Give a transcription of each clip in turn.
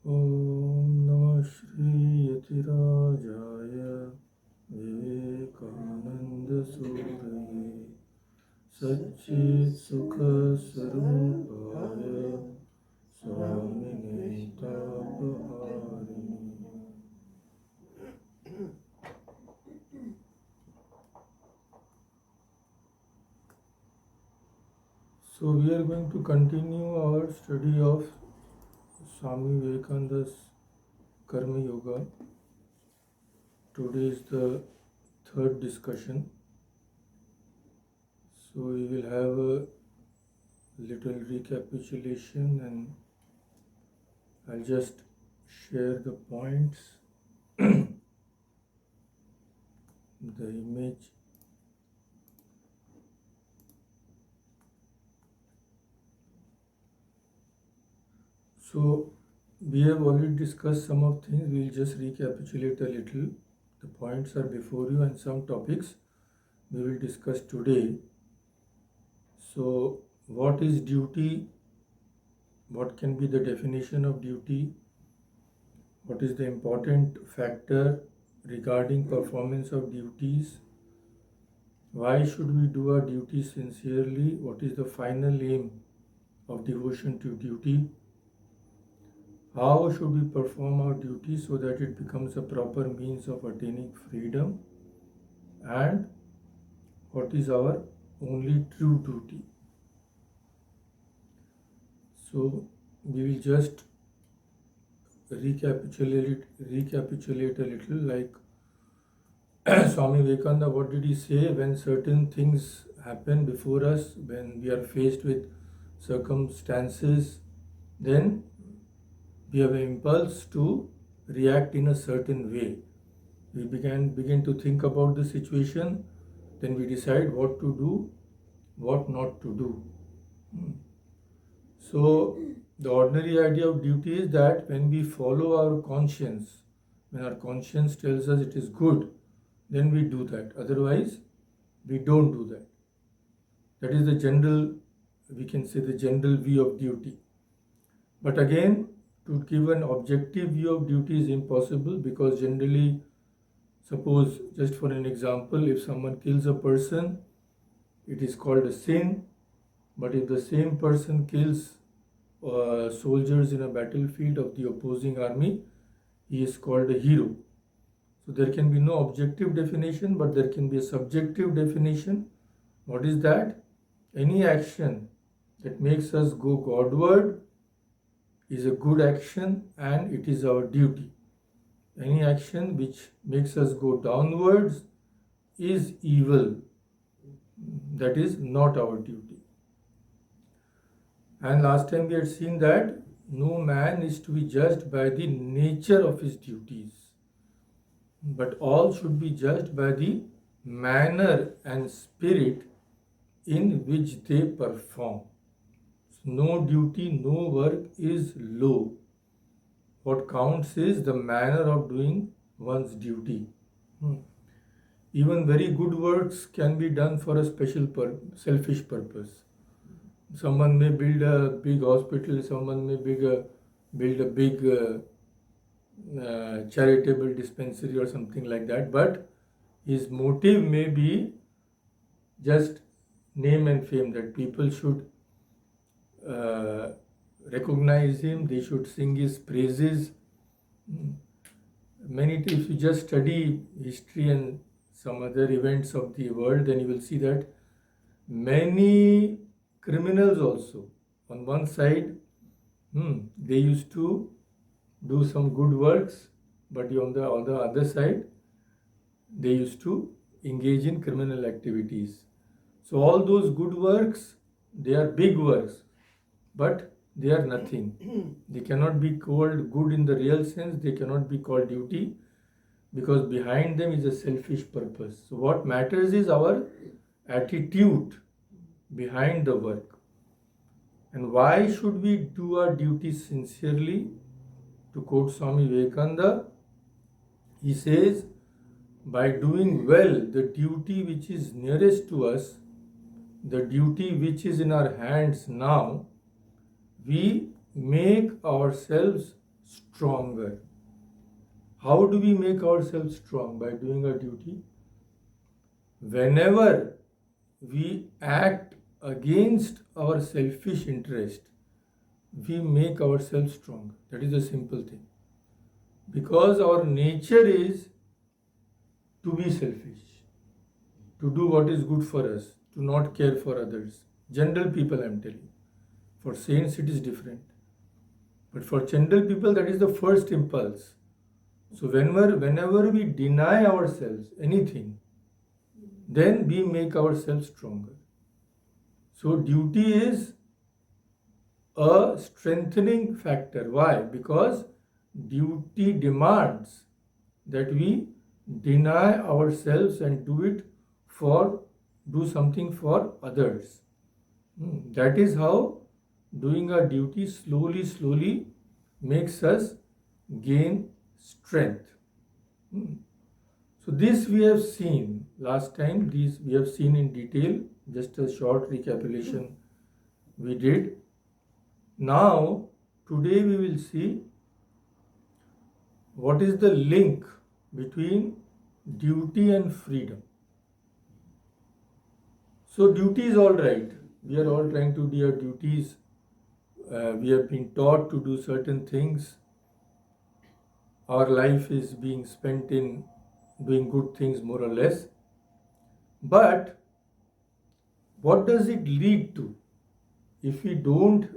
Om Namah Shri Yatirajaya Vivekananda Suraye Satchit Sukha Sarupaya Swami Tapaharini. So we are going to continue our study of Swami Vivekananda's Karma Yoga. Today is the third discussion. So we will have a little recapitulation and I'll just share the points, the image. So we have already discussed some of things. We'll just recapitulate a little. The points are before you and some topics we will discuss today. So what is duty? What can be the definition of duty? What is the important factor regarding performance of duties? Why should we do our duty sincerely? What is the final aim of devotion to duty? How should we perform our duty so that it becomes a proper means of attaining freedom? And what is our only true duty? So we will just recapitulate a little, like Swami Vivekananda, what did he say when certain things happen before us, when we are faced with circumstances, then we have an impulse to react in a certain way. We begin to think about the situation, then we decide what to do, what not to do. So the ordinary idea of duty is that when we follow our conscience, when our conscience tells us it is good, then we do that. Otherwise, we don't do that. That is the general, we can say the general view of duty. But again, to give an objective view of duty is impossible, because generally, suppose just for an example, if someone kills a person, it is called a sin. But if the same person kills soldiers in a battlefield of the opposing army, he is called a hero. So there can be no objective definition, but there can be a subjective definition. What is that? Any action that makes us go Godward is a good action and it is our duty. Any action which makes us go downwards is evil. That is not our duty. And last time we had seen that no man is to be judged by the nature of his duties, but all should be judged by the manner and spirit in which they perform. So no duty, no work is low. What counts is the manner of doing one's duty. Even very good works can be done for a special selfish purpose. Someone may build a big hospital, someone may build a big charitable dispensary or something like that, but his motive may be just name and fame, that people should recognize him, they should sing his praises. If you just study history and some other events of the world, then you will see that many criminals also, on one side, they used to do some good works, but on the other side, they used to engage in criminal activities. So all those good works, they are big works, but they are nothing. They cannot be called good in the real sense, they cannot be called duty, because behind them is a selfish purpose. So what matters is our attitude behind the work. And why should we do our duty sincerely? To quote Swami Vivekananda, he says, by doing well the duty which is nearest to us, the duty which is in our hands now, we make ourselves stronger. How do we make ourselves strong? By doing our duty. Whenever we act against our selfish interest, we make ourselves strong. That is a simple thing. Because our nature is to be selfish, to do what is good for us, to not care for others. General people, I am telling. For saints, it is different. But for general people, that is the first impulse. So whenever we deny ourselves anything, then we make ourselves stronger. So duty is a strengthening factor. Why? Because duty demands that we deny ourselves and do something for others. That is how doing our duty slowly makes us gain strength. So this we have seen last time. These we have seen in detail. Just a short recapitulation we did. Now today we will see what is the link between duty and freedom. So duty is all right. We are all trying to do our duties. We have been taught to do certain things. Our life is being spent in doing good things more or less. But what does it lead to? If we don't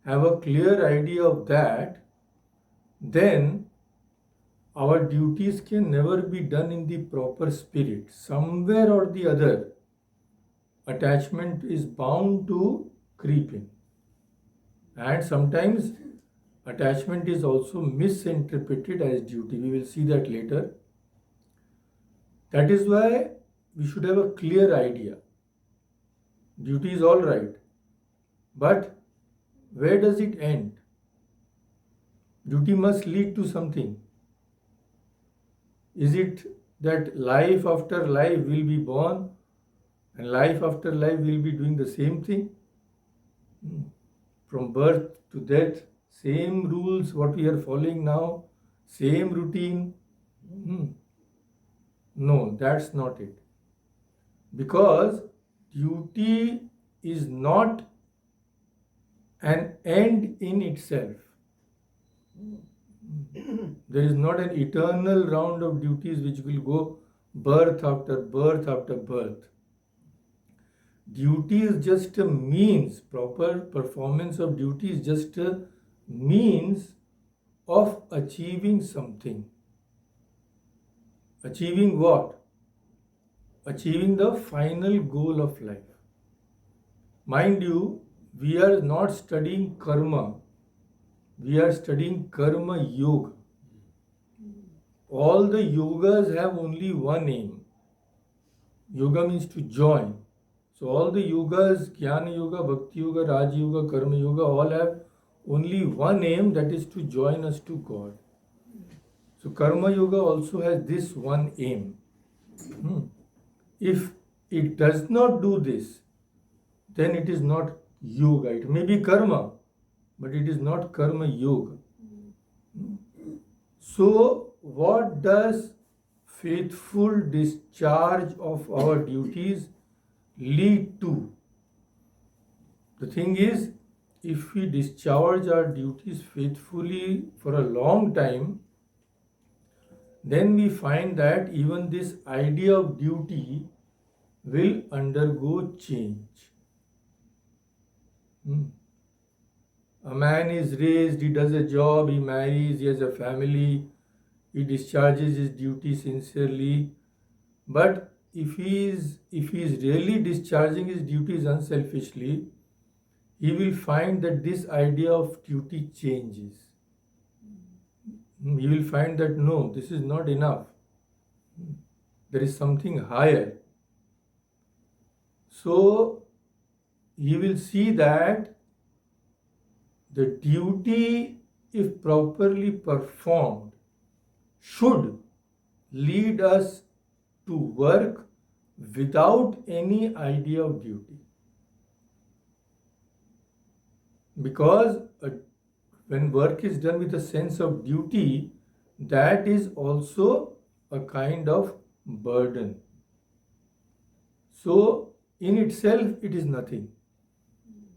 have a clear idea of that, then our duties can never be done in the proper spirit. Somewhere or the other, attachment is bound to creep in. And sometimes attachment is also misinterpreted as duty. We will see that later. That is why we should have a clear idea. Duty is all right. But where does it end? Duty must lead to something. Is it that life after life will be born and life after life will be doing the same thing? From birth to death, same rules what we are following now, same routine. No, that's not it. Because duty is not an end in itself. There is not an eternal round of duties which will go birth after birth after birth. Duty is just a means, proper performance of duty is just a means of achieving something. Achieving what? Achieving the final goal of life. Mind you, we are not studying karma. We are studying karma yoga. All the yogas have only one aim. Yoga means to join. So all the yogas, Jnana Yoga, Bhakti Yoga, Raja Yoga, Karma Yoga, all have only one aim, that is to join us to God. So Karma Yoga also has this one aim. If it does not do this, then it is not yoga. It may be karma, but it is not karma yoga. So what does faithful discharge of our duties lead to? The thing is, if we discharge our duties faithfully for a long time, then we find that even this idea of duty will undergo change. A man is raised, he does a job, he marries, he has a family, he discharges his duty sincerely. But if he is really discharging his duties unselfishly, he will find that this idea of duty changes. He will find that no, this is not enough. There is something higher. So he will see that the duty, if properly performed, should lead us to work without any idea of duty. Because when work is done with a sense of duty, that is also a kind of burden. So, in itself, it is nothing.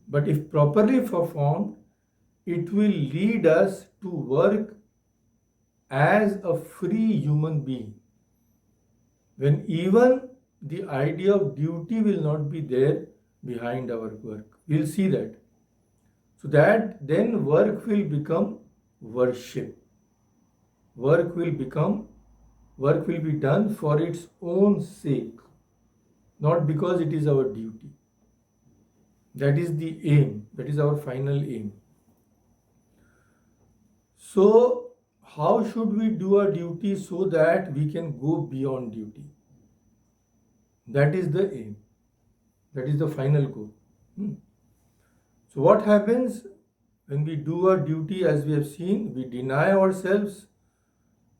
But if properly performed, it will lead us to work as a free human being. When even the idea of duty will not be there behind our work. We'll see that. So that then work will become worship. Work will be done for its own sake, not because it is our duty. That is the aim. That is our final aim. So, how should we do our duty so that we can go beyond duty? That is the aim. That is the final goal. So, what happens when we do our duty, as we have seen? We deny ourselves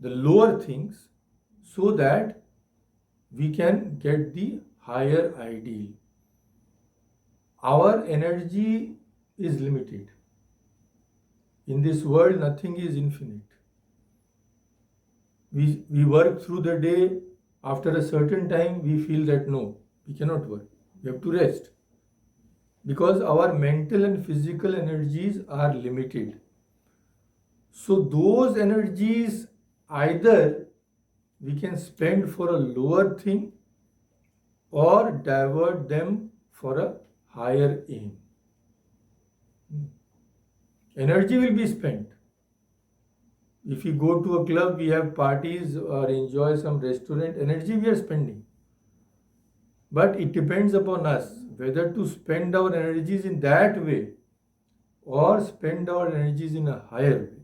the lower things so that we can get the higher ideal. Our energy is limited. In this world, nothing is infinite. We work through the day. After a certain time, we feel that no, we cannot work. We have to rest. Because our mental and physical energies are limited. So those energies, either we can spend for a lower thing or divert them for a higher aim. Energy will be spent. If we go to a club, we have parties or enjoy some restaurant, energy we are spending. But it depends upon us whether to spend our energies in that way or spend our energies in a higher way.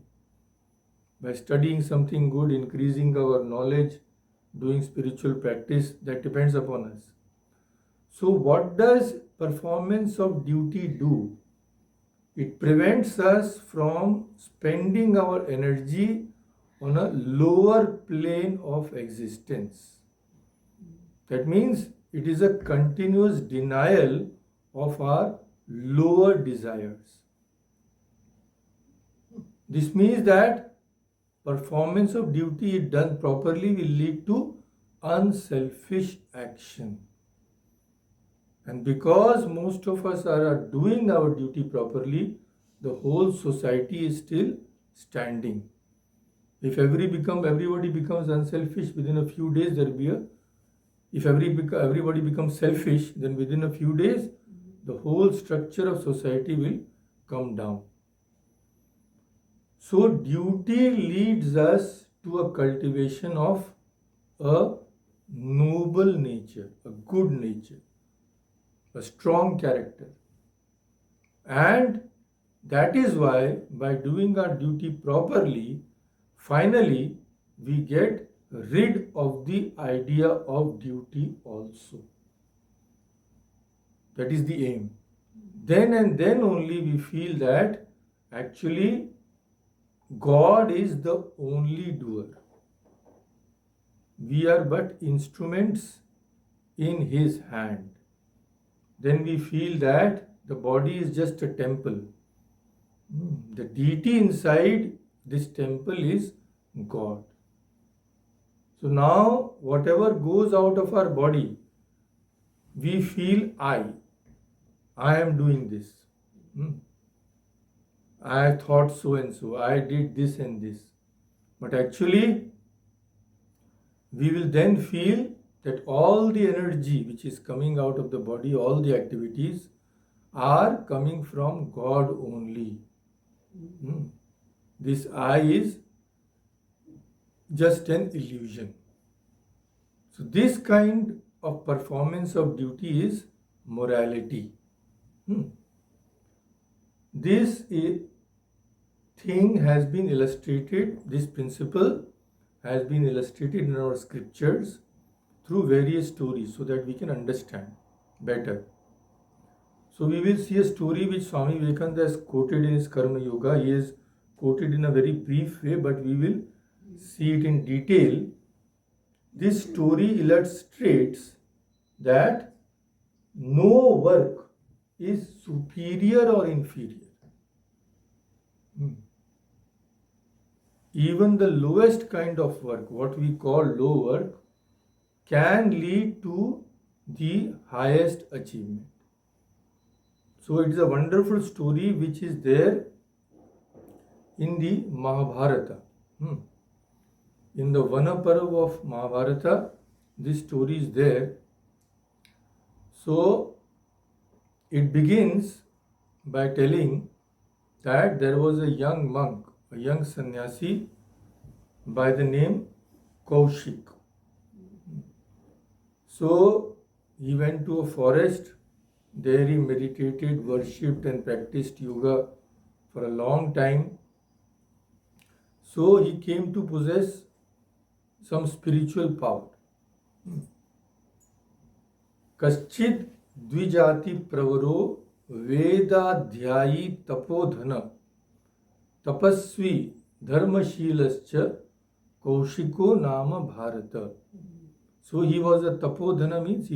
By studying something good, increasing our knowledge, doing spiritual practice, that depends upon us. So what does performance of duty do? It prevents us from spending our energy on a lower plane of existence. That means it is a continuous denial of our lower desires. This means that performance of duty, if done properly, will lead to unselfish action. And because most of us are doing our duty properly, the whole society is still standing. If everybody becomes unselfish, within a few days there will be a. If everybody becomes selfish, then within a few days, the whole structure of society will come down. So duty leads us to a cultivation of a noble nature, a good nature, a strong character. And that is why by doing our duty properly, finally we get rid of the idea of duty also. That is the aim. Then and then only we feel that actually God is the only doer. We are but instruments in His hand. Then we feel that the body is just a temple. The deity inside this temple is God. So now, whatever goes out of our body, we feel I am doing this. I thought so and so, I did this and this. But actually, we will then feel that all the energy which is coming out of the body, all the activities are coming from God only. This I is just an illusion. So this kind of performance of duty is morality. This thing has been illustrated, this principle has been illustrated in our scriptures through various stories so that we can understand better. So we will see a story which Swami Vivekananda has quoted in his Karma Yoga. He has quoted in a very brief way, but we will see it in detail. This story illustrates that no work is superior or inferior. even the lowest kind of work, what we call low work, can lead to the highest achievement. So it is a wonderful story which is there in the Mahabharata. In the Vanaparv of Mahabharata, this story is there. So it begins by telling that there was a young monk, a young sannyasi by the name Kaushik. So he went to a forest. There he meditated, worshipped, and practiced yoga for a long time. So he came to possess some spiritual power. Kaschid द्विजाति प्रवरो वेदाध्यायी तपोधन तपस्वी धर्मशीलश्च कौशिको नाम Bharat. So he was a tapodhana, means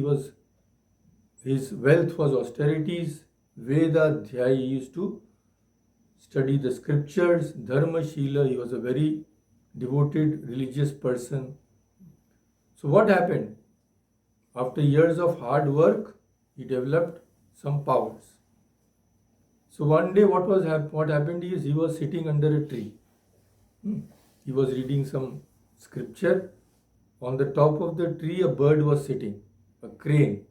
his wealth was austerities. Vedadhyayi, he used to study the scriptures. Dharmashila, he was a very devoted religious person. So what happened? After years of hard work, he developed some powers. So one day what happened is he was sitting under a tree. He was reading some scripture. On the top of the tree a bird was sitting, a crane.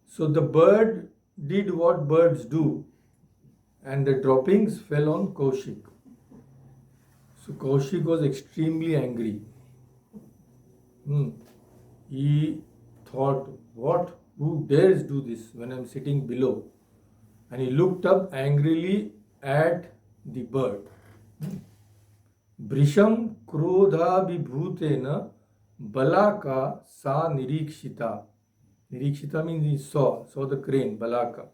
So the bird did what birds do, and the droppings fell on Kaushik. So Kaushik was extremely angry. He thought, who dares do this when I am sitting below? And he looked up angrily at the bird. Brisham krodha vibhutena balaka sa nirikshita. Nirikshita means he saw the crane, balaka.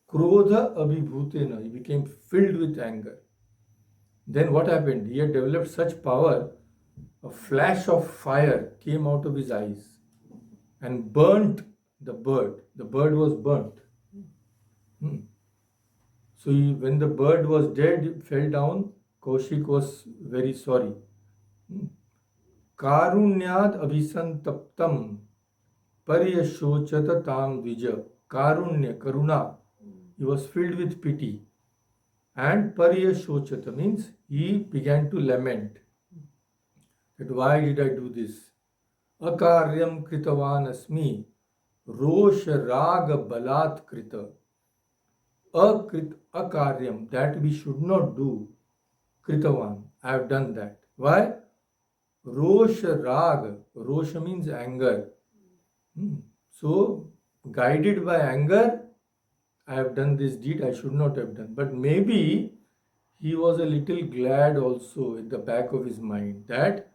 Krodha abhibhutena, he became filled with anger. Then what happened? He had developed such power, a flash of fire came out of his eyes and burnt the bird. The bird was burnt. So when the bird was dead, it fell down. Kaushik was very sorry. Karunyad abhisantaptam paryashochata tam dvija. Karunya, karuna. He was filled with pity. And paryashochata means he began to lament. That why did I do this? Akaryam kritavan asmi rosha raga balat krita. Akaryam, that we should not do. Kritavan, I have done that. Why? Rosha raga. Rosha means anger. So, guided by anger, I have done this deed I should not have done. But maybe he was a little glad also at the back of his mind that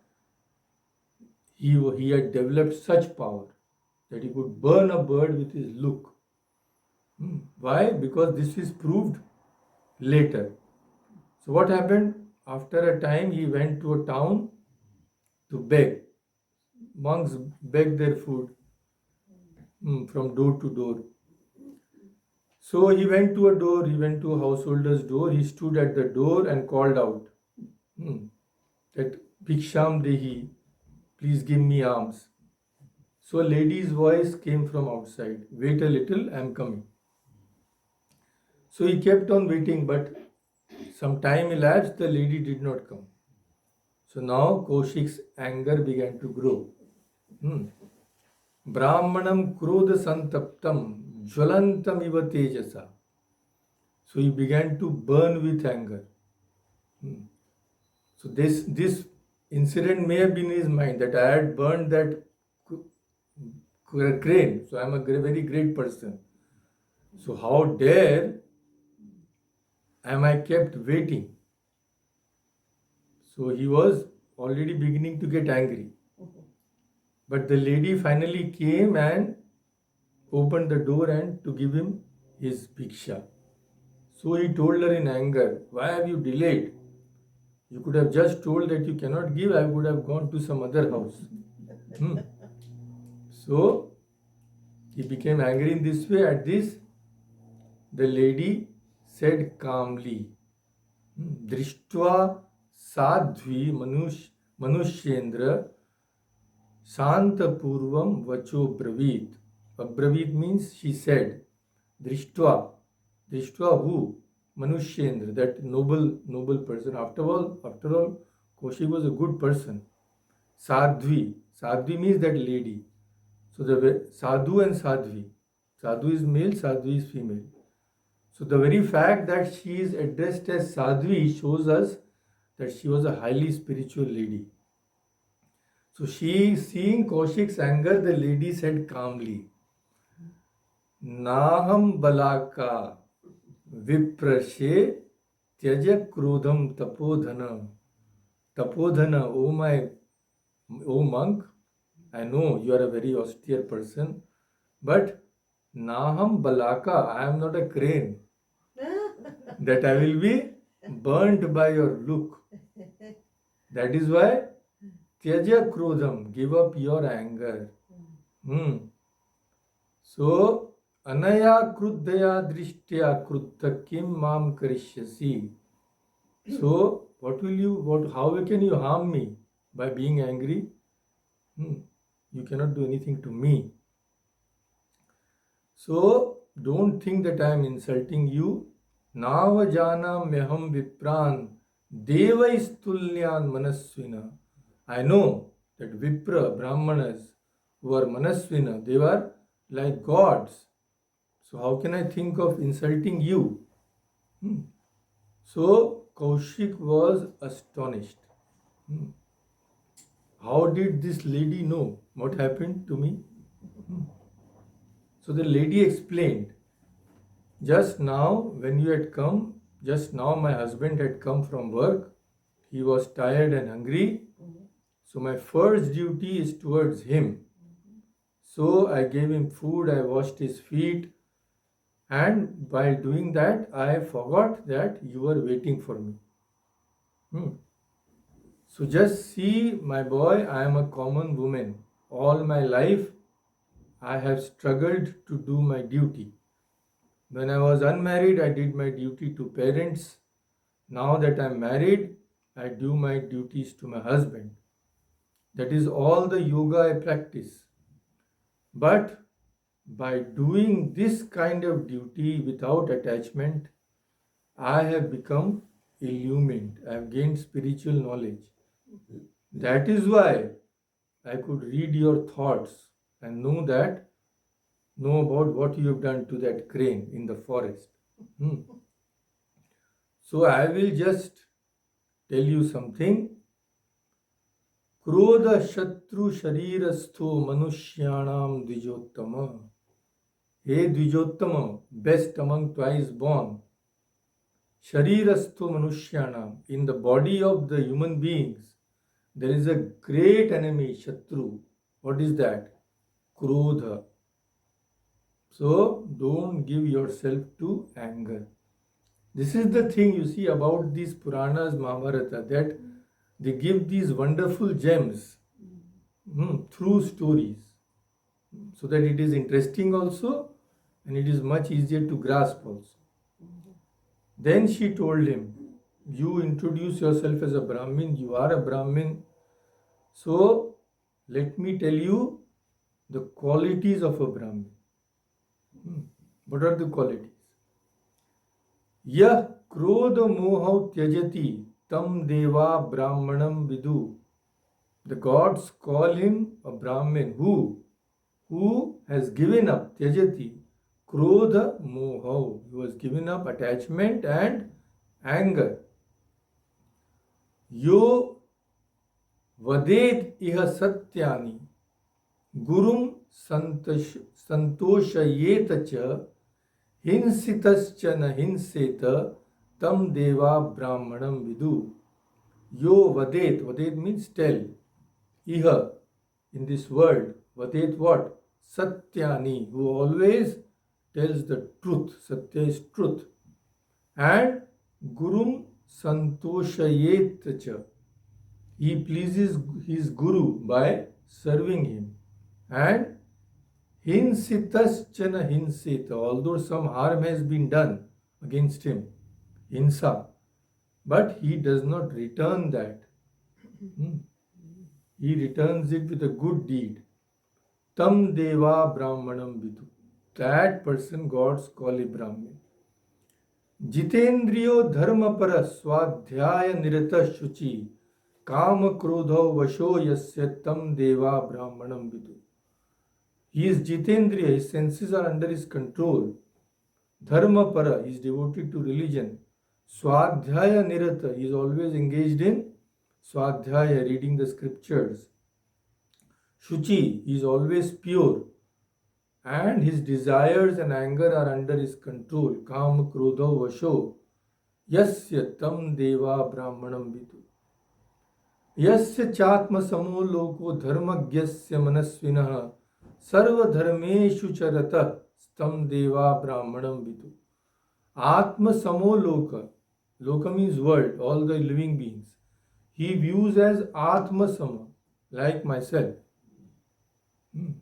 he had developed such power that he could burn a bird with his look. Why? Because this is proved later. So what happened? After a time he went to a town to beg. Monks beg their food from door to door. So he went to a householder's door. He stood at the door and called out that Bhiksham Dehi, please give me alms. So a lady's voice came from outside. Wait a little, I am coming. So he kept on waiting, but some time elapsed, the lady did not come. So now Kaushik's anger began to grow. Brahmanam krodha santaptam jwalantam iva tejasa. So he began to burn with anger. So this incident may have been in his mind that I had burned that crane. So I am a very great person. So how dare am I kept waiting? So he was already beginning to get angry. But the lady finally came and opened the door and to give him his bhiksha. So he told her in anger, why have you delayed? You could have just told that you cannot give, I would have gone to some other house. So he became angry in this way. At this, the lady said calmly, दृष्ट्वा Sadhvi मनुष्येंद्र Shantapurvam vacho bravit. Abravit means she said. Drishtva. Drishtva who? Manushyendra, that noble person. After all, Kaushik was a good person. Sadhvi. Sadhvi means that lady. So the sadhu and sadhvi. Sadhu is male, sadhvi is female. So the very fact that she is addressed as sadhvi shows us that she was a highly spiritual lady. So she, seeing Kaushik's anger, the lady said calmly, Naham balaka viprashe tyaja krodham tapodhana. Tapodhana, O monk, I know you are a very austere person, but Naham balaka, I am not a crane, that I will be burnt by your look. That is why Tyaja krodham, give up your anger. So, anaya kruddhaya drishtya kruddha kim mam karishyasi. So, how can you harm me? By being angry? You cannot do anything to me. So, don't think that I am insulting you. Navajana meham vipran devaistulyan manasvina. I know that Vipra, Brahmanas, who are Manasvina, they were like gods. So how can I think of insulting you? So Kaushik was astonished. How did this lady know what happened to me? So the lady explained, just now when you had come, just now my husband had come from work. He was tired and hungry. So my first duty is towards him. So I gave him food, I washed his feet, and while doing that, I forgot that you were waiting for me. So just see, my boy, I am a common woman. All my life, I have struggled to do my duty. When I was unmarried, I did my duty to parents. Now that I am married, I do my duties to my husband. That is all the yoga I practice. But by doing this kind of duty without attachment, I have become illumined. I have gained spiritual knowledge. That is why I could read your thoughts and know about what you have done to that crane in the forest. So I will just tell you something. Krodha Shatru Sharirastho Manushyanam Dvijottama. Hey Dvijottama, best among twice born. Sharirastho Manushyanam. In the body of the human beings, there is a great enemy, Shatru. What is that? Krodha. So don't give yourself to anger. This is the thing you see about these Puranas, Mahabharata, that they give these wonderful gems through stories, so that it is interesting also and it is much easier to grasp also. Then she told him, you introduce yourself as a Brahmin, you are a Brahmin. So let me tell you the qualities of a Brahmin. What are the qualities? Yah krodha moha tyajati tam deva brahmanam vidu. The gods call him a Brahmin who has given up tyajati krodha moha. He was given up attachment and anger. Yo vadet iha satyani gurum santoshayeta cha hinsitascha na hinseta tam deva brahmanam vidu. Yo vadet, vadet means tell. Iha, in this world, vadet what? Satyani, who always tells the truth. Satya is truth. And gurum santoshayetacha. He pleases his guru by serving him. And hinsitascha hinseta, although some harm has been done against him, hinsa, but he does not return that. Hmm. He returns it with a good deed. Tam deva brahmanam vidu. That person gods call a Brahmin. जितेंद्रियो धर्मपर स्वाध्याय निरत शुचि काम क्रोधो वशो यस्य तम देवा brahmanam vidu. He is jitendriya, his senses are under his control. Dharmapara, he is devoted to religion. Swadhyaya nirata, he is always engaged in Swadhyaya, reading the scriptures. Shuchi, he is always pure. And his desires and anger are under his control. Kam, Krodha, Vasho. Yasya tam deva brahmanam vidu. Yasya chatma samo loko dharmagyasya manasvinah sarva dharmeshu charata tam deva brahmanam vidu. Atma samo loka. Loka means world, all the living beings. He views as Atma sama, like myself.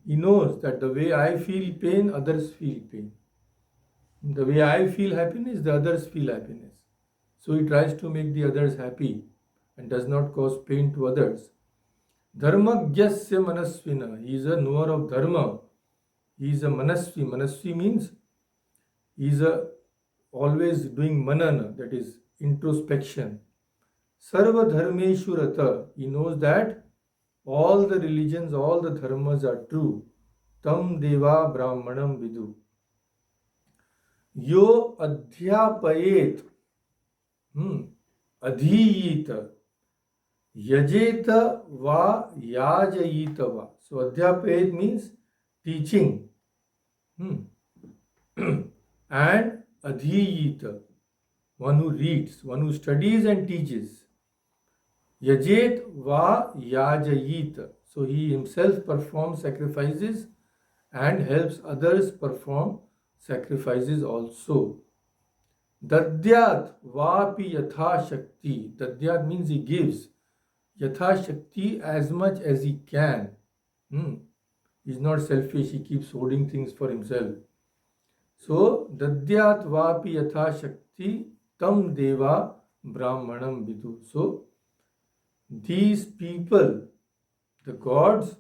He knows that the way I feel pain, others feel pain. The way I feel happiness, the others feel happiness. So he tries to make the others happy and does not cause pain to others. Dharmagyasya manasvina. He is a knower of dharma. He is a manasvi. Manasvi means he is always doing manana, that is introspection. Sarva dharmeshu rata. He knows that all the religions, all the dharmas are true. Tam deva brahmanam vidu. Yo adhyapayet adhiyita yajeta va yajayita va. So adhyapayet means teaching. And adhiyita, one who reads, one who studies and teaches. Yajet va yajayita. So he himself performs sacrifices and helps others perform sacrifices also. Dadyat vapi yatha shakti. Dadyat means he gives. Yatha shakti, as much as he can. He is not selfish, he keeps hoarding things for himself. So, dadyat vapi yatha shakti tam deva brahmanam vidu. So, these people, the gods,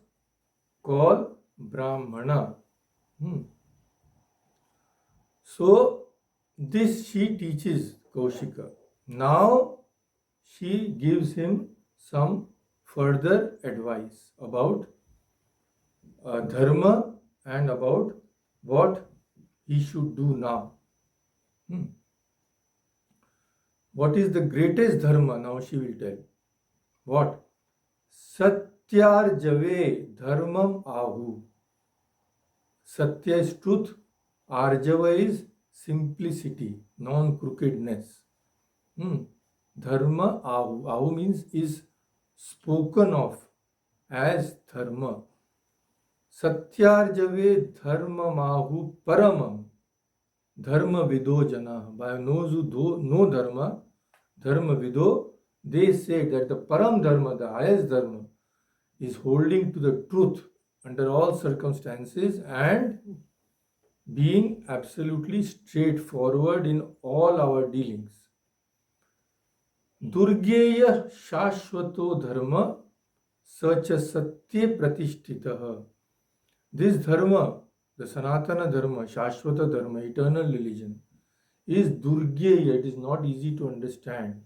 call Brahmana. So, this she teaches Kaushika. Now, she gives him some further advice about dharma and about what he should do now. What is the greatest dharma? Now she will tell. What? Satyarjave dharmam ahu. Satya is truth. Arjava is simplicity, non-crookedness. Dharma ahu. Ahu means is spoken of as dharma. Satyarjave dharmam ahu paramam. Dharma vido jana. By those who know dharma, dharma vido, they say that the param dharma, the highest dharma, is holding to the truth under all circumstances and being absolutely straightforward in all our dealings. Durgeya shashvato dharma sacha satya pratishtitaha. This dharma, the Sanatana dharma, Shashvata dharma, eternal religion, is durgeya. It is not easy to understand.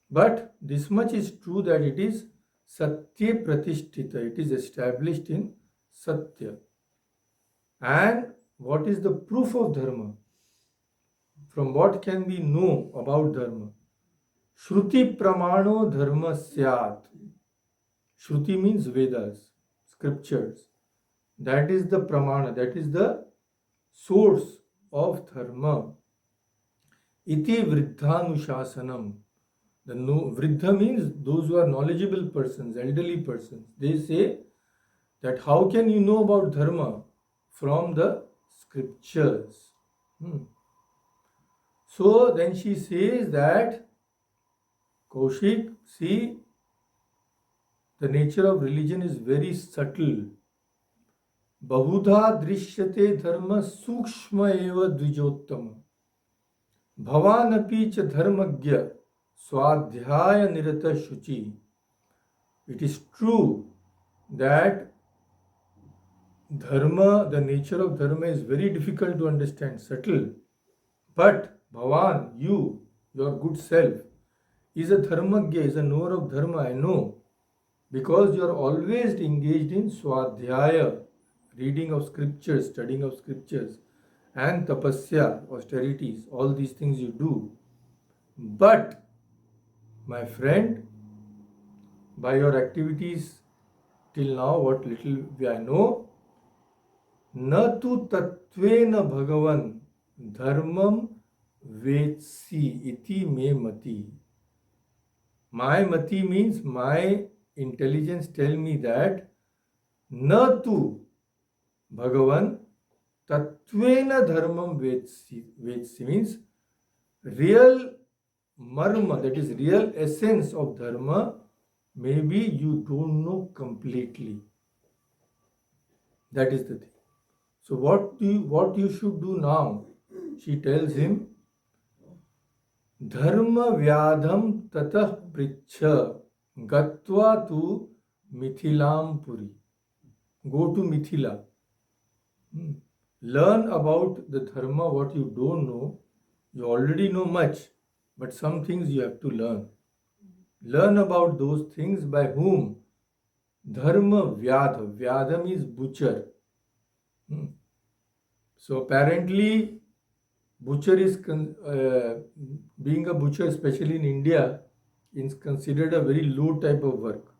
But this much is true that it is satya pratishtita. It is established in satya. And what is the proof of dharma? From what can we know about dharma? Shruti pramano dharma syat. Shruti means Vedas, scriptures. That is the pramana, that is the source of dharma. Iti vriddhanushasanam. The vriddha means those who are knowledgeable persons, elderly persons. They say that how can you know about dharma? From the scriptures. So then she says that, Kaushik, see, the nature of religion is very subtle. Bahudha drishyate dharma sukshma eva dvijottama. Bhavanapi cha dharmagya Swadhyaya Nirata Shuchi. It is true that dharma, the nature of dharma is very difficult to understand, subtle. But Bhavan, your good self, is a dharmagya, is a knower of dharma, I know. Because you are always engaged in swadhyaya, reading of scriptures, studying of scriptures, and tapasya, austerities, all these things you do. But, my friend, by your activities till now, what little I know, न tu tatvena bhagavan dharmam vetsi iti me mati. My mati means my intelligence tell me that na tu bhagavan tatvena dharmam vetsi means real marma, that is real essence of dharma, maybe you don't know completely. That is the thing. So what you should do now? She tells him, Dharma vyadham tatah prichha gatva tu mithilam puri. Go to Mithila. Learn about the dharma, what you don't know. You already know much, but some things you have to learn. Learn about those things by whom? Dharma vyadha. Vyadha means butcher. So apparently, butcher is being a butcher, especially in India, is considered a very low type of work.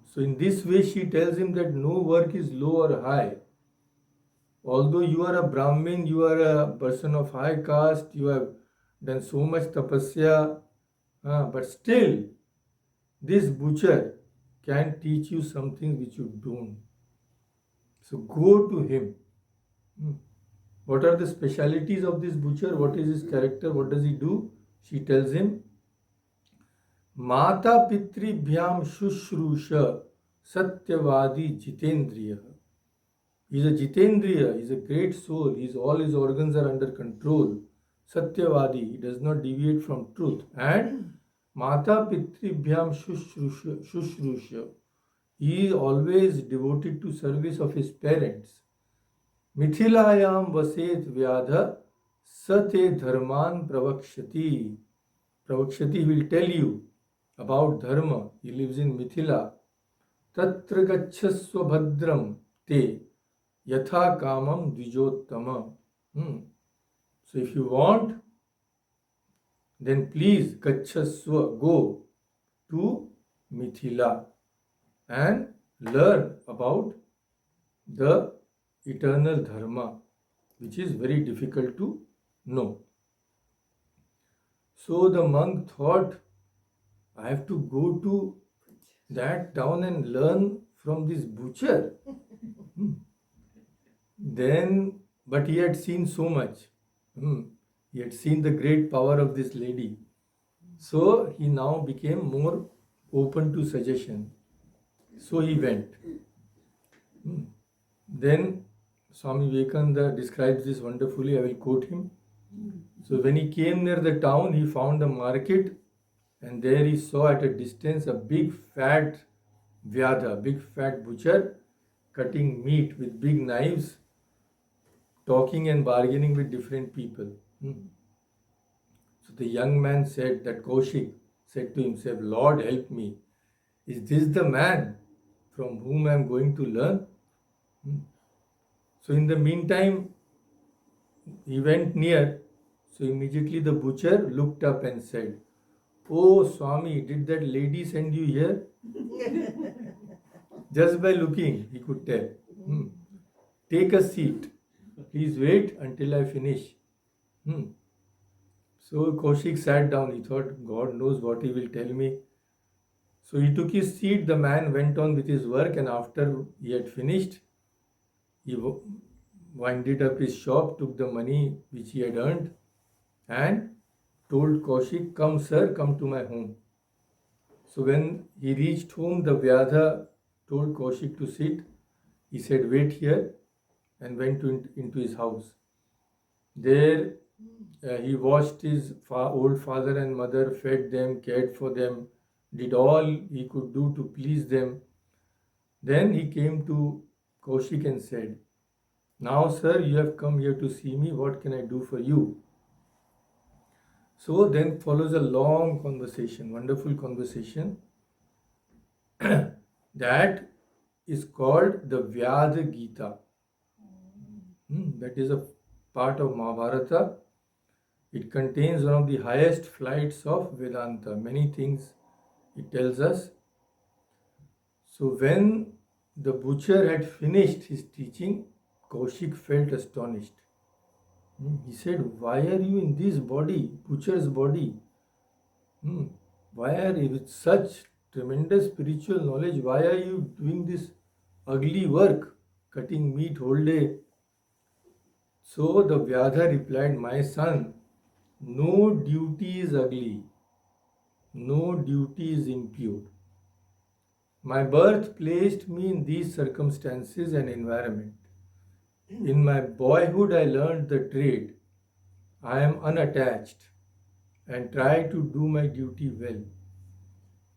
So in this way, she tells him that no work is low or high. Although you are a Brahmin, you are a person of high caste, you have done so much tapasya, but still, this butcher can teach you something which you don't. So go to him. What are the specialities of this butcher? What is his character? What does he do? She tells him, Mata Pitribhyam Shushrusha Satyavadi Jitendriya. He is a Jitendriya, he is a great soul, all his organs are under control. Satyavadi, he does not deviate from truth. And Mata Pitribhyam Shushrusha, he is always devoted to service of his parents. Mithilayam vaset vyadha sate dharman pravakshati. Pravakshati will tell you about dharma. He lives in Mithila. Tatra gachhasva bhadram te yatha kamam dvijottama. So if you want, then please gachhasva, go to Mithila and learn about the eternal dharma, which is very difficult to know. So the monk thought, I have to go to that town and learn from this butcher. Then, but he had seen so much. He had seen the great power of this lady. So he now became more open to suggestion. So he went. Then Swami Vivekananda describes this wonderfully. I will quote him. So when he came near the town, he found a market, and there he saw at a distance a big fat vyadha, big fat butcher, cutting meat with big knives, talking and bargaining with different people. So the young man said, that Kaushik said to himself, Lord, help me. Is this the man from whom I am going to learn? So in the meantime, he went near. So immediately the butcher looked up and said, Oh Swami, did that lady send you here? Just by looking, he could tell. Take a seat. Please wait until I finish. So Kaushik sat down. He thought, God knows what he will tell me. So he took his seat. The man went on with his work, and after he had finished, he winded up his shop, took the money which he had earned, and told Kaushik, Come sir, come to my home. So when he reached home, the Vyadha told Kaushik to sit. He said, wait here, and went into his house. There He watched his old father and mother, fed them, cared for them, did all he could do to please them. Then he came to Kaushik and said, "Now, sir, you have come here to see me. What can I do for you?" So then follows a long conversation, wonderful conversation that is called the Vyad Gita. That is a part of Mahabharata. It contains one of the highest flights of Vedanta. Many things it tells us. So when the butcher had finished his teaching, Kaushik felt astonished. He said, "Why are you in this body, butcher's body? Why are you with such tremendous spiritual knowledge? Why are you doing this ugly work, cutting meat whole day?" So the Vyadha replied, "My son, no duty is ugly, no duty is impure. My birth placed me in these circumstances and environment. In my boyhood, I learned the trade. I am unattached and try to do my duty well.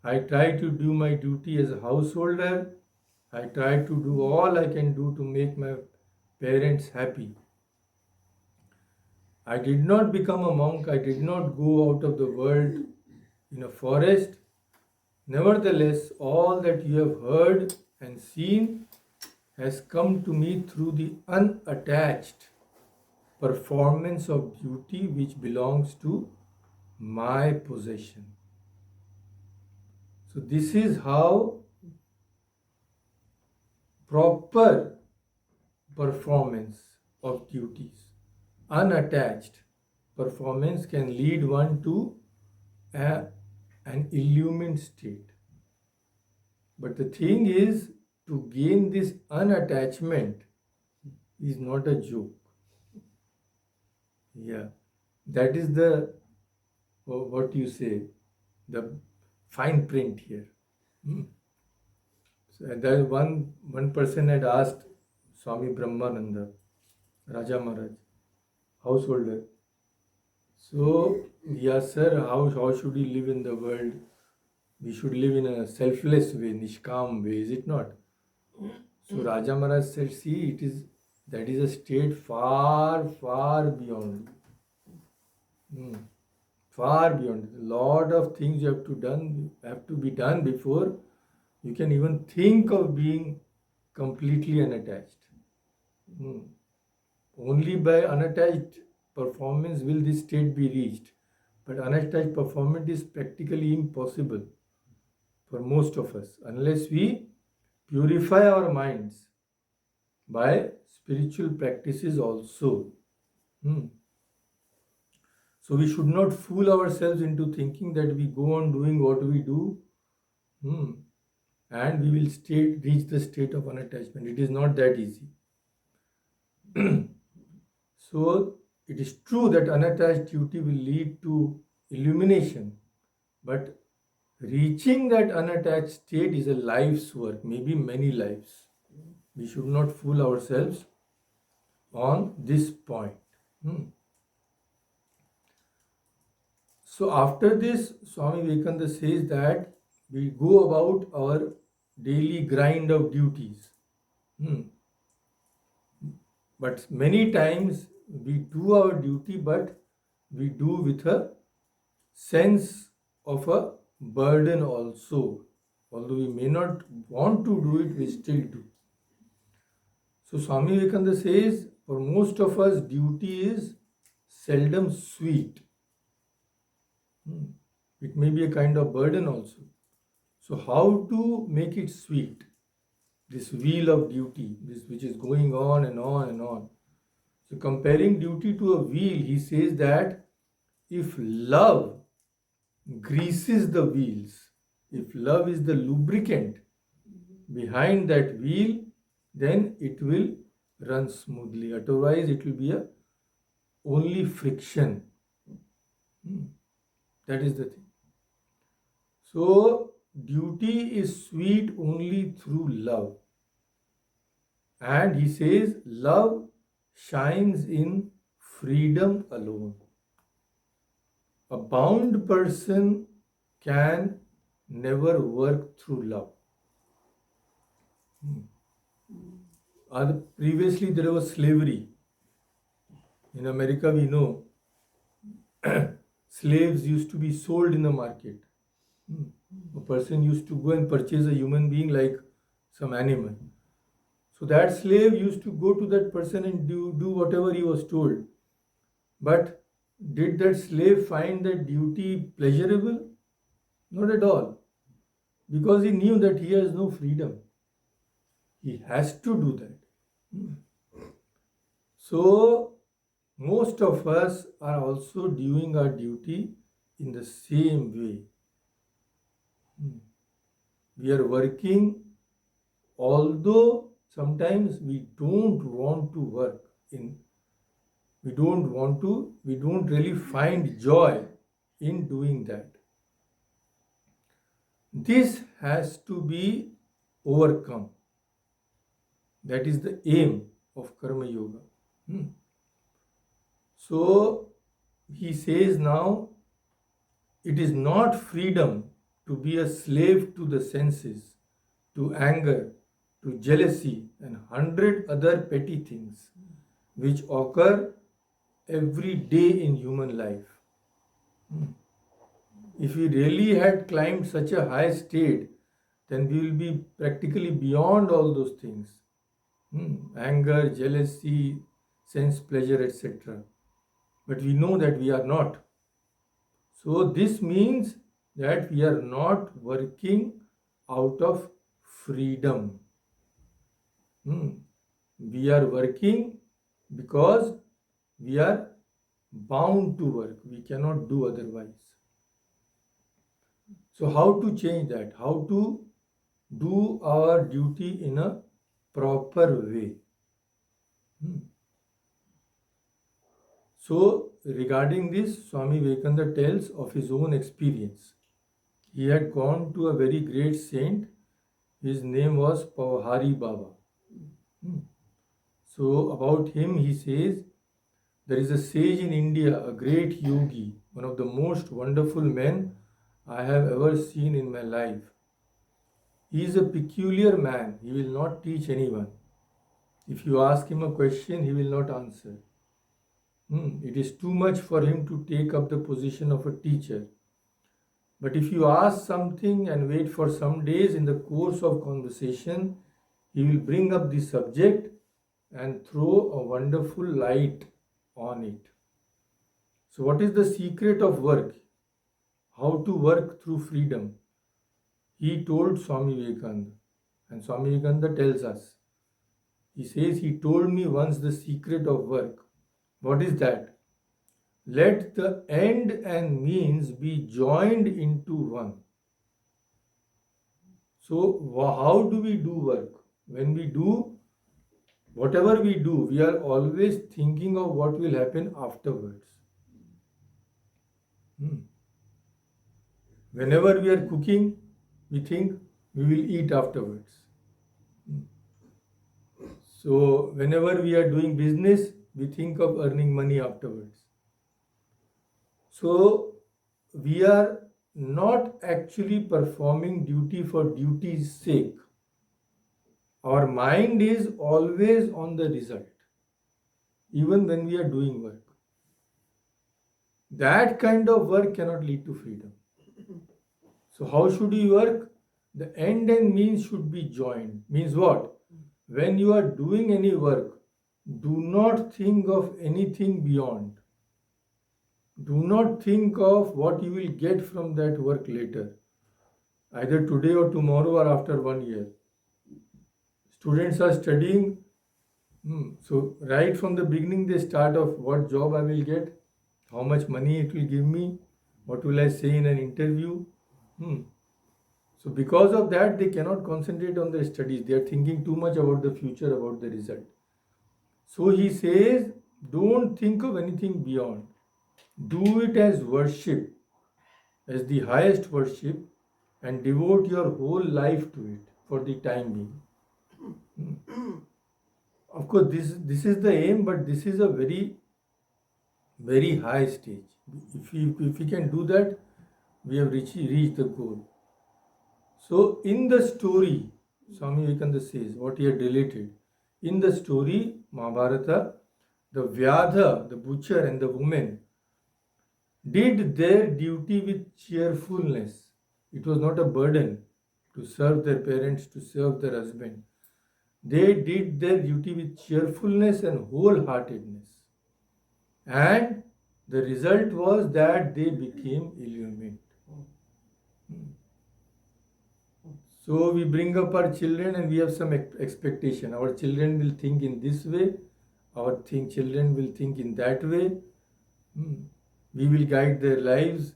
I try to do my duty as a householder. I try to do all I can do to make my parents happy. I did not become a monk. I did not go out of the world in a forest. Nevertheless, all that you have heard and seen has come to me through the unattached performance of duty which belongs to my possession." So this is how proper performance of duties, unattached performance, can lead one to an illumined state. But the thing is, to gain this unattachment is not a joke. Yeah, that is the, what you say, the fine print here. So there one person had asked Swami Brahmananda, Raja Maharaj, householder. So, yeah, sir, how should we live in the world? We should live in a selfless way, nishkam way, is it not? So Raja Maharaj said, "See, that is a state far, far beyond. Far beyond. A lot of things you have to be done before you can even think of being completely unattached. Only by unattached performance will this state be reached. But unattached performance is practically impossible for most of us unless we purify our minds by spiritual practices also. So we should not fool ourselves into thinking that we go on doing what we do and we will reach the state of unattachment. It is not that easy. So it is true that unattached duty will lead to illumination, but reaching that unattached state is a life's work, maybe many lives. We should not fool ourselves on this point. So after this, Swami Vivekananda says that we go about our daily grind of duties. But many times we do our duty, but we do with a sense of a burden also. Although we may not want to do it, we still do. So Swami Vivekananda says, for most of us, duty is seldom sweet. It may be a kind of burden also. So how to make it sweet? This wheel of duty, this which is going on and on and on. So comparing duty to a wheel, he says that if love greases the wheels, if love is the lubricant behind that wheel, then it will run smoothly. Otherwise, it will be only friction. That is the thing. So, duty is sweet only through love. And he says, love shines in freedom alone. A bound person can never work through love. Previously, there was slavery. In America, we know slaves used to be sold in the market. A person used to go and purchase a human being like some animal. So that slave used to go to that person and do whatever he was told. But did that slave find that duty pleasurable? Not at all. Because he knew that he has no freedom. He has to do that. So, most of us are also doing our duty in the same way. We are working, although sometimes we don't want to work in, we don't really find joy in doing that. This has to be overcome. That is the aim of Karma Yoga. So he says now, it is not freedom to be a slave to the senses, to anger, to jealousy, and 100 other petty things which occur every day in human life. If we really had climbed such a high state, then we will be practically beyond all those things. Anger, jealousy, sense pleasure, etc. But we know that we are not. So this means that we are not working out of freedom. We are working because we are bound to work. We cannot do otherwise. So how to change that? How to do our duty in a proper way? So regarding this, Swami Vivekananda tells of his own experience. He had gone to a very great saint. His name was Pavhari Baba. So about him he says, there is a sage in India, a great yogi, one of the most wonderful men I have ever seen in my life. He is a peculiar man. He will not teach anyone. If you ask him a question, he will not answer. It is too much for him to take up the position of a teacher. But if you ask something and wait for some days, in the course of conversation, he will bring up the subject and throw a wonderful light on it. So what is the secret of work? How to work through freedom? He told Swami Vivekananda, and Swami Vivekananda tells us. He says, he told me once the secret of work. What is that? Let the end and means be joined into one. So how do we do work? When we do, whatever we do, we are always thinking of what will happen afterwards. Whenever we are cooking, we think we will eat afterwards. So whenever we are doing business, we think of earning money afterwards. So we are not actually performing duty for duty's sake. Our mind is always on the result, even when we are doing work. That kind of work cannot lead to freedom. So how should you work? The end and means should be joined. Means what? When you are doing any work, do not think of anything beyond. Do not think of what you will get from that work later, either today or tomorrow or after 1 year. Students are studying, so right from the beginning they start off what job I will get, how much money it will give me, what will I say in an interview. So because of that, they cannot concentrate on their studies. They are thinking too much about the future, about the result. So he says, don't think of anything beyond. Do it as worship, as the highest worship, and devote your whole life to it for the time being. Of course, this is the aim, but this is a very very high stage. If we can do that, we have reached the goal. So, in the story, Swami Vivekananda says what he had related. In the story, Mahabharata, the Vyadha, the butcher, and the woman did their duty with cheerfulness. It was not a burden to serve their parents, to serve their husband. They did their duty with cheerfulness and wholeheartedness. And the result was that they became illumined. So we bring up our children and we have some expectation. Our children will think in this way, our children will think in that way. We will guide their lives.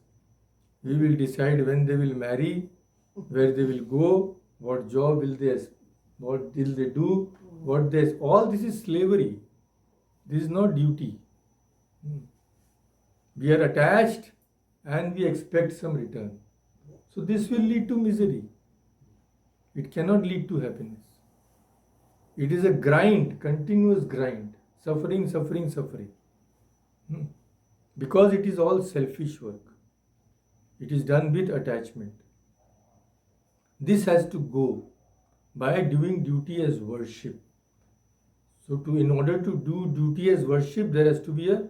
We will decide when they will marry, where they will go, what job will they do, all this is slavery. This is not duty. We are attached and we expect some return. So this will lead to misery. It cannot lead to happiness. It is a grind, continuous grind, suffering, suffering, suffering. Because it is all selfish work. It is done with attachment. This has to go by doing duty as worship. So in order to do duty as worship, there has to be a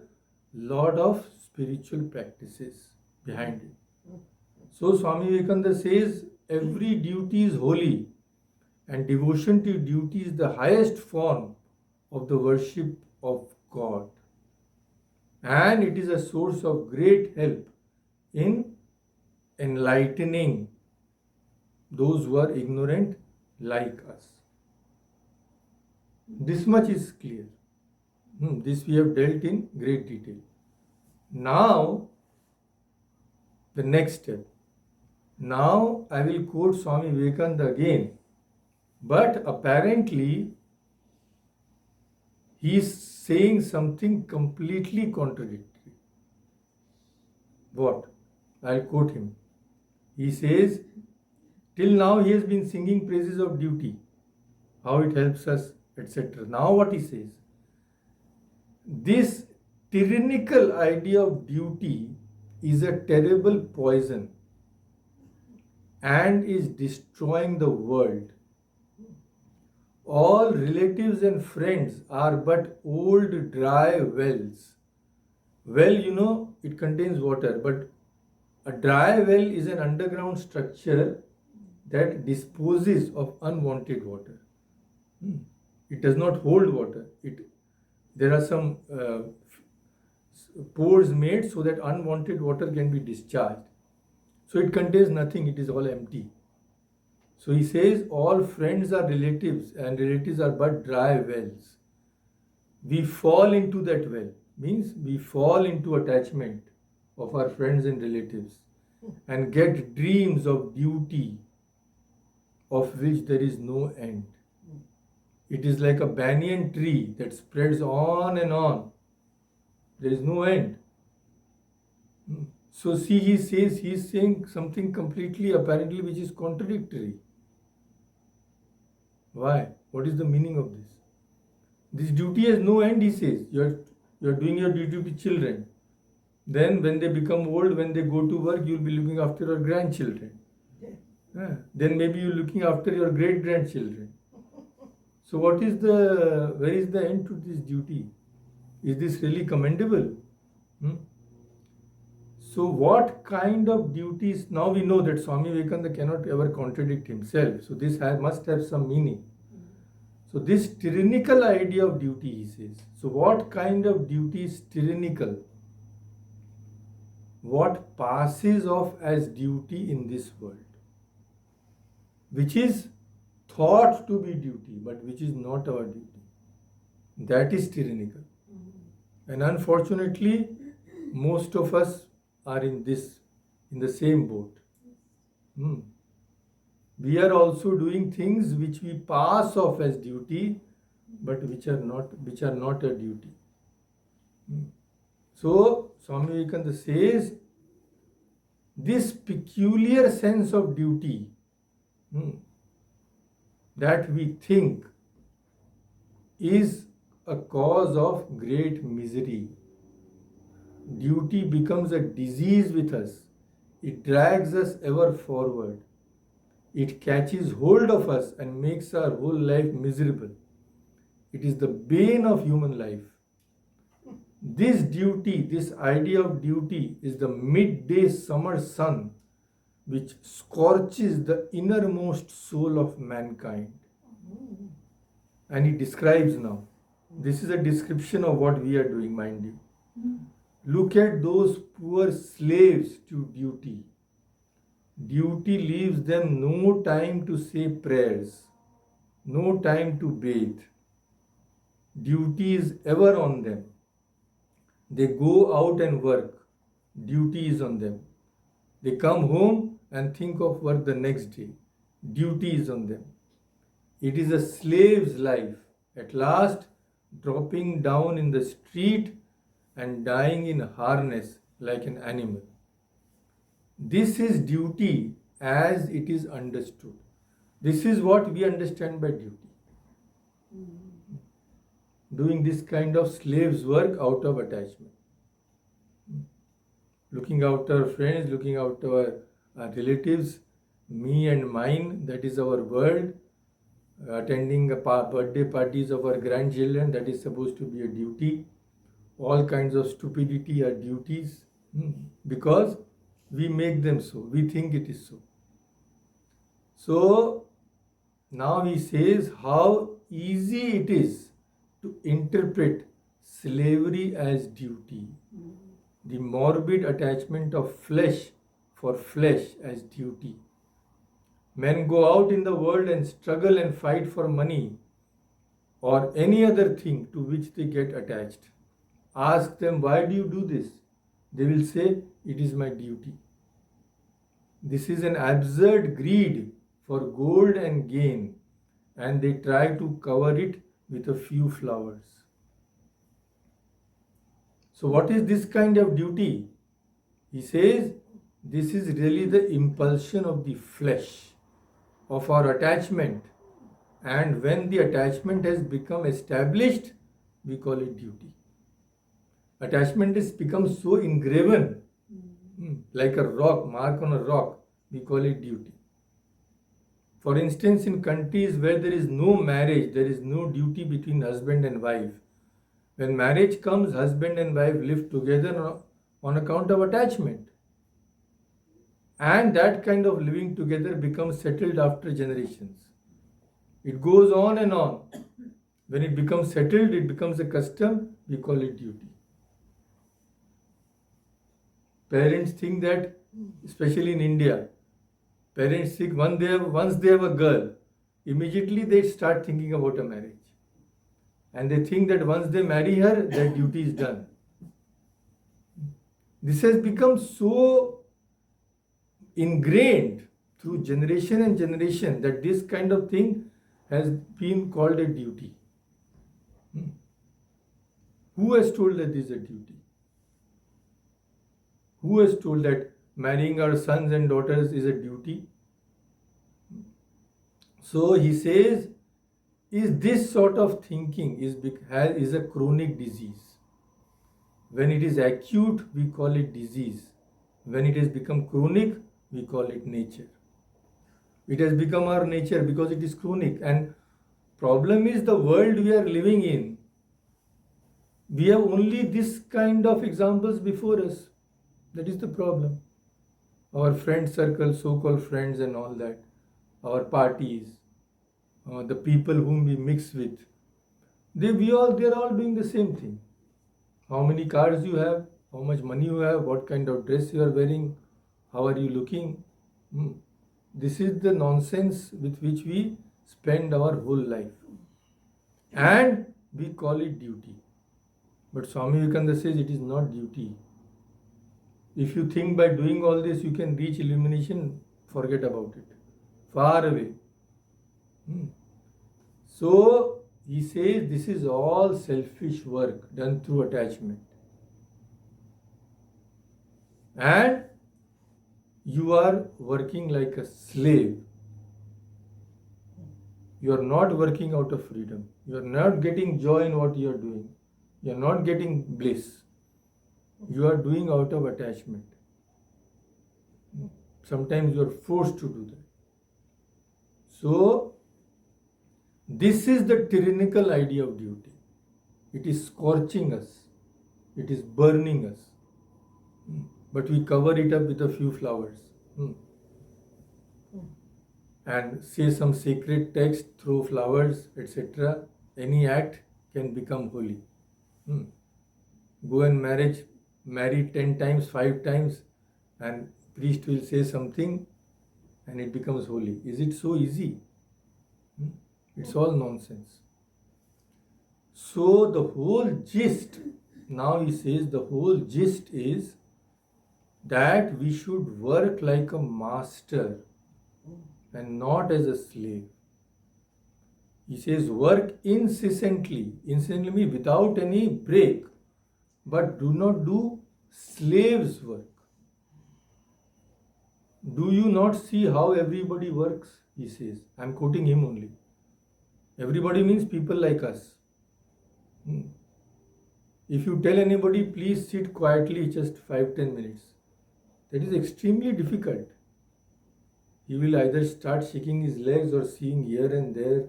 lot of spiritual practices behind it. So Swami Vivekananda says every duty is holy and devotion to duty is the highest form of the worship of God. And it is a source of great help in enlightening those who are ignorant like us. This much is clear. This we have dealt in great detail. Now, the next step. Now I will quote Swami Vivekananda again, but apparently he is saying something completely contradictory. What? I'll quote him. He says, till now he has been singing praises of duty, how it helps us, etc. Now what he says, this tyrannical idea of duty is a terrible poison and is destroying the world. All relatives and friends are but old dry wells. Well, it contains water, but a dry well is an underground structure that disposes of unwanted water. It does not hold water. There are some pores made so that unwanted water can be discharged. So it contains nothing, it is all empty. So he says all friends are relatives and relatives are but dry wells. We fall into that well, means we fall into attachment of our friends and relatives and get dreams of duty of which there is no end. It is like a banyan tree that spreads on and on. There is no end. So see, he is saying something completely apparently which is contradictory. Why? What is the meaning of this? This duty has no end, he says. You are doing your duty with children. Then when they become old, when they go to work, you will be looking after your grandchildren. Then maybe you are looking after your great-grandchildren. So where is the end to this duty? Is this really commendable? So what kind of duties? Now we know that Swami Vivekananda cannot ever contradict himself. So this must have some meaning. So this tyrannical idea of duty, he says. So what kind of duty is tyrannical? What passes off as duty in this world? Which is thought to be duty, but which is not our duty. That is tyrannical. And unfortunately, most of us are in the same boat. We are also doing things which we pass off as duty, but which are not a duty. So Swami Vivekananda says this peculiar sense of duty that we think is a cause of great misery. duty becomes a disease with us. It drags us ever forward. It catches hold of us and makes our whole life miserable. It is the bane of human life. This duty, this idea of duty, is the midday summer sun which scorches the innermost soul of mankind. And he describes now. This is a description of what we are doing, mind you. Look at those poor slaves to duty. Duty leaves them no time to say prayers, no time to bathe. Duty is ever on them. They go out and work. Duty is on them. They come home and think of work the next day. Duty is on them. It is a slave's life, at last dropping down in the street and dying in harness like an animal. This is duty as it is understood. This is what we understand by duty. Doing this kind of slave's work out of attachment. Looking after our friends, looking after our relatives, me and mine, that is our world. Attending birthday parties of our grandchildren, that is supposed to be a duty. All kinds of stupidity are duties because we make them so. We think it is so. So now he says how easy it is to interpret slavery as duty. The morbid attachment of flesh for flesh as duty. Men go out in the world and struggle and fight for money or any other thing to which they get attached. Ask them, why do you do this? They will say, it is my duty. This is an absurd greed for gold and gain, and they try to cover it with a few flowers. So what is this kind of duty? He says, this is really the impulsion of the flesh, of our attachment. And when the attachment has become established, we call it duty. Attachment has become so engraven, like a rock, mark on a rock, we call it duty. For instance, in countries where there is no marriage, there is no duty between husband and wife. When marriage comes, husband and wife live together on account of attachment. And that kind of living together becomes settled after generations. It goes on and on. When it becomes settled, it becomes a custom, we call it duty. Parents think that, especially in India, parents think once they have a girl, immediately they start thinking about a marriage. And they think that once they marry her, their duty is done. This has become so ingrained through generation and generation that this kind of thing has been called a duty. Who has told that this is a duty? Who has told that marrying our sons and daughters is a duty? So he says, is this sort of thinking is a chronic disease. When it is acute, we call it disease. When it has become chronic, we call it nature. It has become our nature because it is chronic. And problem is the world we are living in. We have only this kind of examples before us. That is the problem. Our friend circle, so-called friends and all that, our parties, the people whom we mix with, they are all doing the same thing. How many cars you have, how much money you have, what kind of dress you are wearing, how are you looking. This is the nonsense with which we spend our whole life. And we call it duty. But Swami Vivekananda says it is not duty. If you think by doing all this you can reach illumination, forget about it. Far away. So he says this is all selfish work done through attachment. And you are working like a slave. You are not working out of freedom. You are not getting joy in what you are doing. You are not getting bliss. You are doing out of attachment. Sometimes you are forced to do that. So, this is the tyrannical idea of duty. It is scorching us. It is burning us. But we cover it up with a few flowers. And say some sacred text, throw flowers, etc. Any act can become holy. Go and marry 10 times, 5 times, and priest will say something and it becomes holy. Is it so easy? It's all nonsense. So the whole gist, now he says the whole gist is that we should work like a master and not as a slave. He says work incessantly means without any break, but do not do slave's work. Do you not see how everybody works? He says. I'm quoting him only. Everybody means people like us. If you tell anybody, please sit quietly just 5-10 minutes, that is extremely difficult. He will either start shaking his legs or seeing here and there.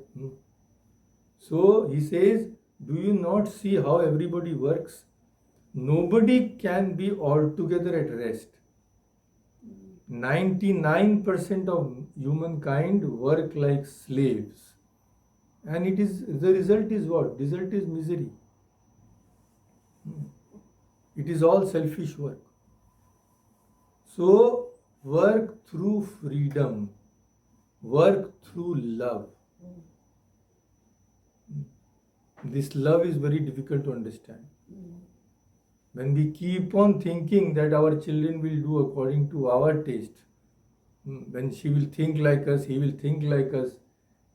So he says, do you not see how everybody works? Nobody can be altogether at rest. 99% of humankind work like slaves. And the result is what? Result is misery. It is all selfish work. So, work through freedom. Work through love. This love is very difficult to understand. When we keep on thinking that our children will do according to our taste, when she will think like us, he will think like us,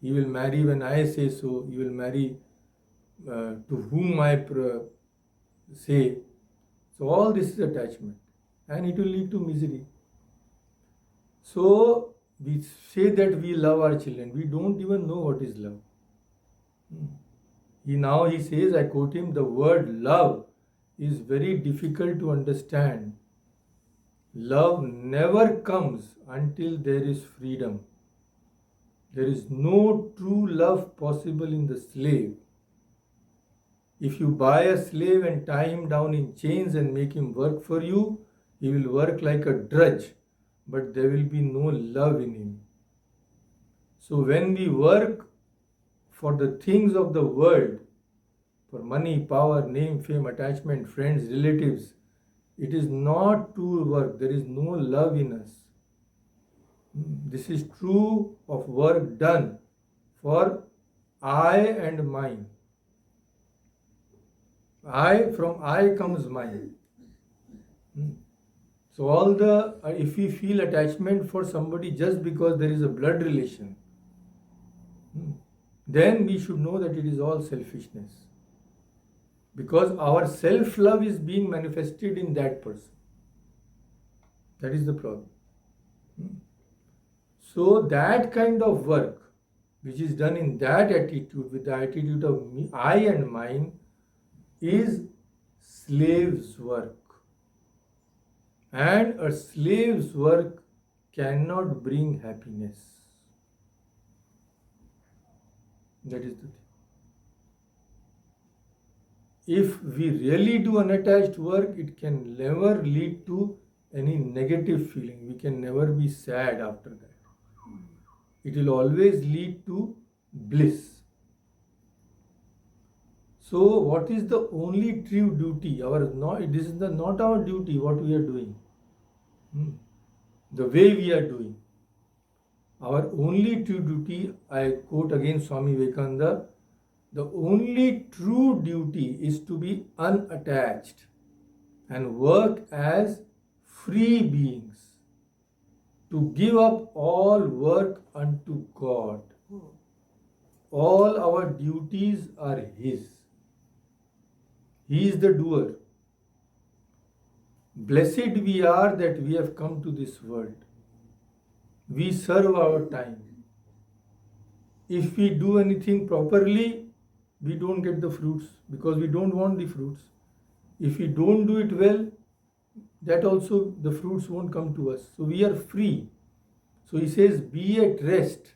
he will marry when I say so, he will marry to whom I say. So all this is attachment and it will lead to misery. So we say that we love our children. We don't even know what is love. He says, I quote him, the word love is very difficult to understand. Love never comes until there is freedom. There is no true love possible in the slave. If you buy a slave and tie him down in chains and make him work for you, he will work like a drudge, but there will be no love in him. So when we work for the things of the world, for money, power, name, fame, attachment, friends, relatives, it is not true work. There is no love in us. This is true of work done for I and mine. From I comes mine. So if we feel attachment for somebody just because there is a blood relation, then we should know that it is all selfishness. Because our self-love is being manifested in that person. That is the problem. So that kind of work, which is done in that attitude, with the attitude of me, I and mine, is slave's work. And a slave's work cannot bring happiness. That is the thing. If we really do unattached work, it can never lead to any negative feeling. We can never be sad after that. It will always lead to bliss. So, what is the only true duty? This is not our duty, what we are doing. The way we are doing. Our only true duty, I quote again Swami Vivekananda, the only true duty is to be unattached and work as free beings, to give up all work unto God. All our duties are His. He is the doer. Blessed we are that we have come to this world. We serve our time. If we do anything properly, we don't get the fruits because we don't want the fruits. If we don't do it well, that also the fruits won't come to us. So we are free. So he says, be at rest,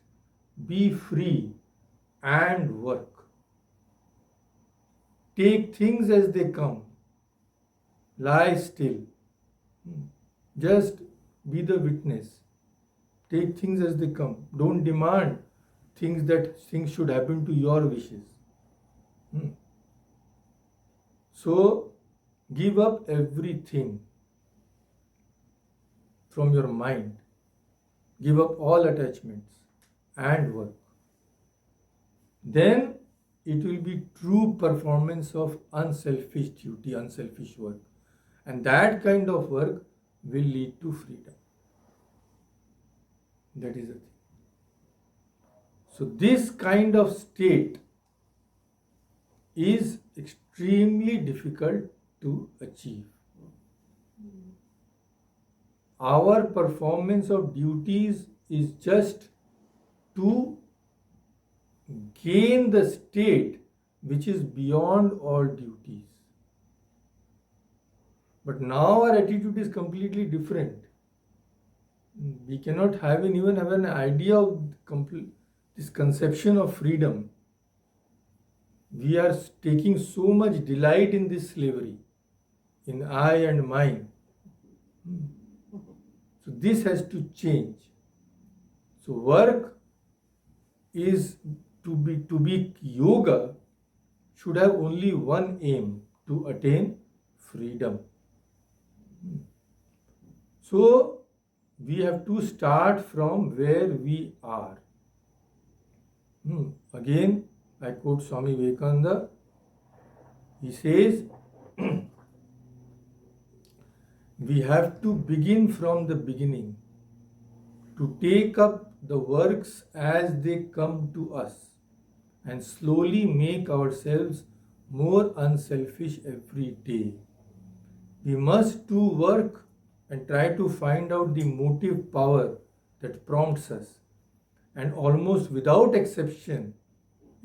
be free, and work. Take things as they come. Lie still. Just be the witness. Take things as they come. Don't demand things should happen to your wishes. So give up everything from your mind. Give up all attachments and work. Then it will be true performance of unselfish duty, unselfish work. And that kind of work will lead to freedom. That is the thing. So this kind of state is extremely difficult to achieve. Our performance of duties is just to gain the state which is beyond all duties. But now our attitude is completely different. We cannot even have an idea of this conception of freedom. We are taking so much delight in this slavery, in I and mine. So this has to change. So work is to be yoga should have only one aim, to attain freedom. So we have to start from where we are. Again, I quote Swami Vivekananda. He says, we have to begin from the beginning, to take up the works as they come to us, and slowly make ourselves more unselfish every day. We must do work and try to find out the motive power that prompts us. And almost without exception,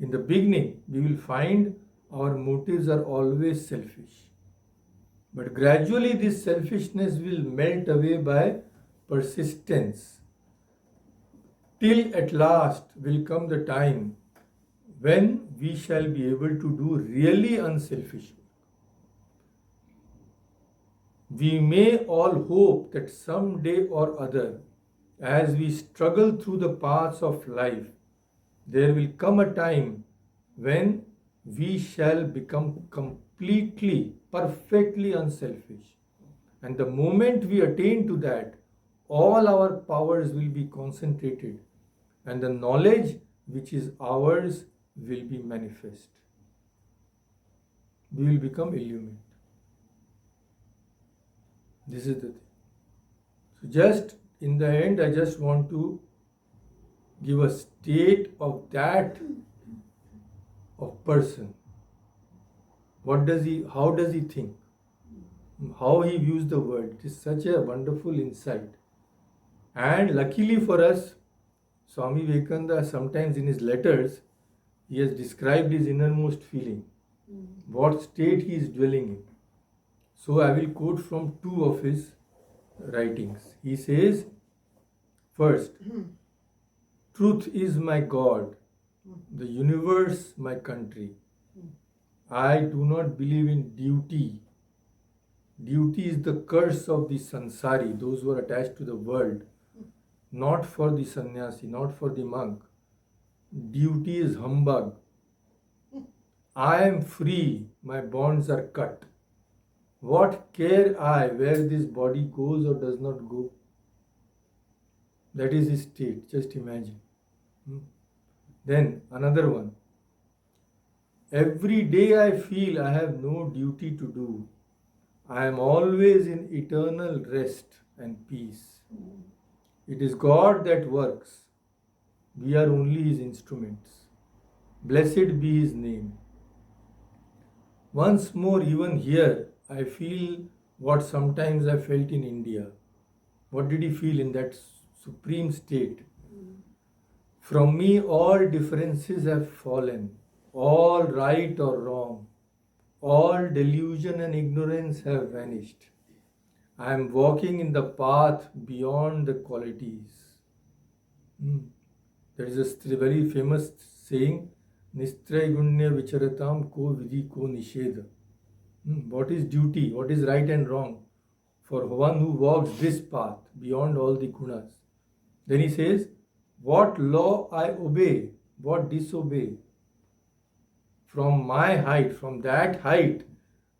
in the beginning, we will find our motives are always selfish. But gradually this selfishness will melt away by persistence, till at last will come the time when we shall be able to do really unselfish work. We may all hope that some day or other, as we struggle through the paths of life, there will come a time when we shall become completely, perfectly unselfish. And the moment we attain to that, all our powers will be concentrated, and the knowledge which is ours will be manifest. We will become illumined. This is the thing. So just in the end, I just want to give a state of that of person. How does he think? How he views the world. It is such a wonderful insight. And luckily for us, Swami Vivekananda, sometimes in his letters, he has described his innermost feeling, what state he is dwelling in. So I will quote from two of his writings. He says, first, truth is my God, the universe my country. I do not believe in duty. Duty is the curse of the sansari, those who are attached to the world, not for the sannyasi, not for the monk. Duty is humbug. I am free, my bonds are cut. What care I where this body goes or does not go? That is his state, just imagine. Then another one. Every day I feel I have no duty to do. I am always in eternal rest and peace. It is God that works. We are only His instruments. Blessed be His name. Once more, even here, I feel what sometimes I felt in India. What did he feel in that supreme state? From me, all differences have fallen, all right or wrong, all delusion and ignorance have vanished. I am walking in the path beyond the qualities. Hmm. There is a very famous saying, Nistraigunya vicharatam ko vidhi ko nisheda. What is duty? What is right and wrong? For one who walks this path beyond all the gunas. Then he says, what law I obey, what disobey. From my height, from that height,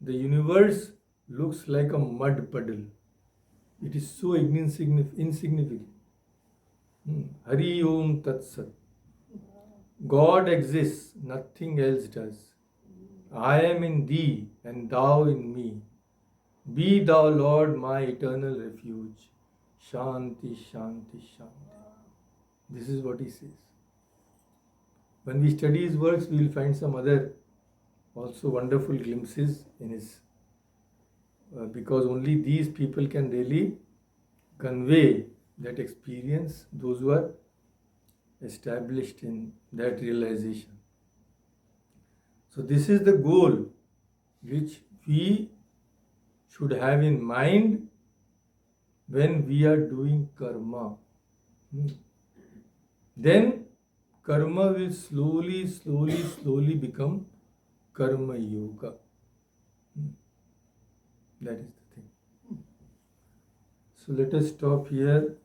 the universe looks like a mud puddle. It is so insignificant. Hari Om Tat Sat. God exists, nothing else does. I am in thee and thou in me. Be thou, Lord, my eternal refuge. Shanti, Shanti, Shanti. This is what he says. When we study his works, we will find some other also wonderful glimpses in his, because only these people can really convey that experience, those who are established in that realization. So this is the goal which we should have in mind when we are doing karma. Then karma will slowly become karma yoga. That is the thing. So let us stop here.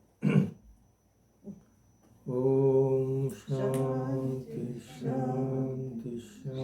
Om Shanti Shanti Shanti.